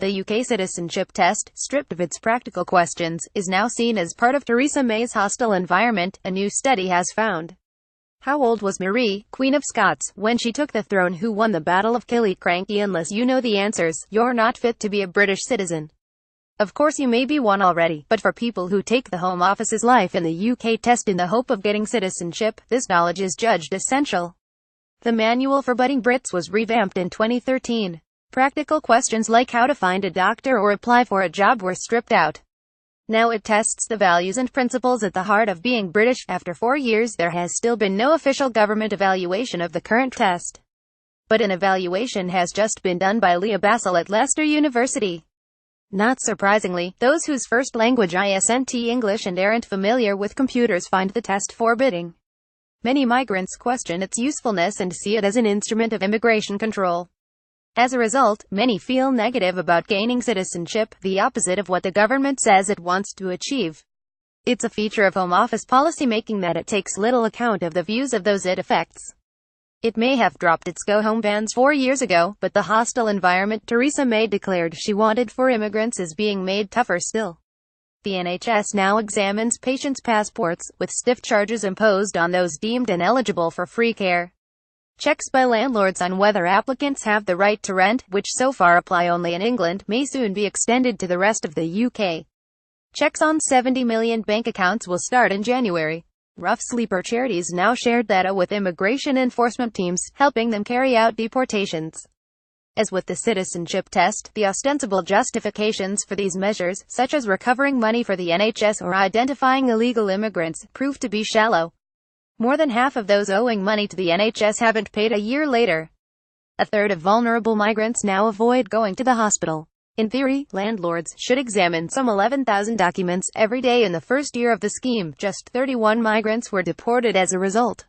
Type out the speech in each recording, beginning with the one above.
The UK citizenship test, stripped of its practical questions, is now seen as part of Theresa May's hostile environment, a new study has found. How old was Marie, Queen of Scots, when she took the throne? Who won the Battle of Killiecrankie? Unless you know the answers, you're not fit to be a British citizen. Of course you may be one already, but for people who take the Home Office's Life in the UK test in the hope of getting citizenship, this knowledge is judged essential. The manual for budding Brits was revamped in 2013. Practical questions like how to find a doctor or apply for a job were stripped out. Now it tests the values and principles at the heart of being British. After 4 years, there has still been no official government evaluation of the current test. But an evaluation has just been done by Leah Bassel at Leicester University. Not surprisingly, those whose first language isn't English and aren't familiar with computers find the test forbidding. Many migrants question its usefulness and see it as an instrument of immigration control. As a result, many feel negative about gaining citizenship, the opposite of what the government says it wants to achieve. It's a feature of Home Office policymaking that it takes little account of the views of those it affects. It may have dropped its go-home bans 4 years ago, but the hostile environment Theresa May declared she wanted for immigrants is being made tougher still. The NHS now examines patients' passports, with stiff charges imposed on those deemed ineligible for free care. Checks by landlords on whether applicants have the right to rent, which so far apply only in England, may soon be extended to the rest of the UK. Checks on 70 million bank accounts will start in January. Rough Sleeper Charities now shared data with immigration enforcement teams, helping them carry out deportations. As with the citizenship test, the ostensible justifications for these measures, such as recovering money for the NHS or identifying illegal immigrants, prove to be shallow. More than half of those owing money to the NHS haven't paid a year later. A third of vulnerable migrants now avoid going to the hospital. In theory, landlords should examine some 11,000 documents every day in the first year of the scheme. Just 31 migrants were deported as a result.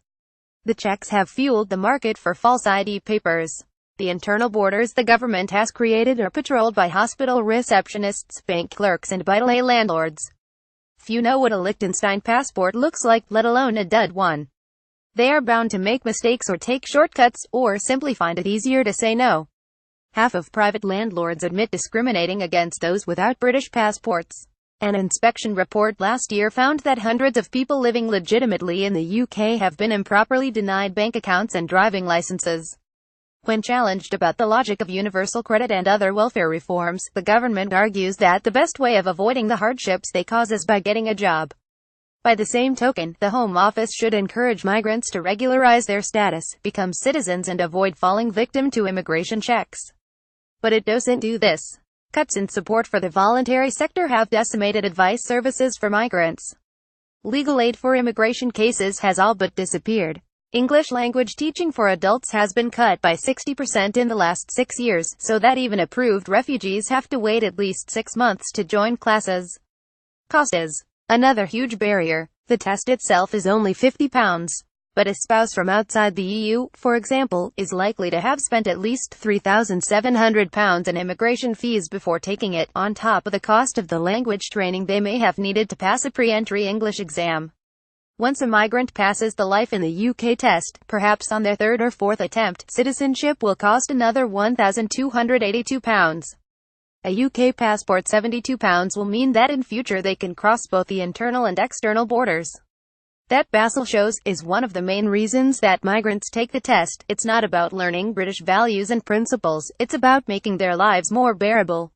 The checks have fueled the market for false ID papers. The internal borders the government has created are patrolled by hospital receptionists, bank clerks and by landlords. Few know what a Liechtenstein passport looks like, let alone a dud one. They are bound to make mistakes or take shortcuts, or simply find it easier to say no. Half of private landlords admit discriminating against those without British passports. An inspection report last year found that hundreds of people living legitimately in the UK have been improperly denied bank accounts and driving licenses. When challenged about the logic of universal credit and other welfare reforms, the government argues that the best way of avoiding the hardships they cause is by getting a job. By the same token, the Home Office should encourage migrants to regularize their status, become citizens and avoid falling victim to immigration checks. But it doesn't do this. Cuts in support for the voluntary sector have decimated advice services for migrants. Legal aid for immigration cases has all but disappeared. English language teaching for adults has been cut by 60% in the last 6 years, so that even approved refugees have to wait at least 6 months to join classes. Cost is another huge barrier. The test itself is only £50. But a spouse from outside the EU, for example, is likely to have spent at least £3,700 in immigration fees before taking it, on top of the cost of the language training they may have needed to pass a pre-entry English exam. Once a migrant passes the Life in the UK test, perhaps on their 3rd or 4th attempt, citizenship will cost another £1,282. A UK passport £72 will mean that in future they can cross both the internal and external borders. That Bassel shows is one of the main reasons that migrants take the test. It's not about learning British values and principles, it's about making their lives more bearable.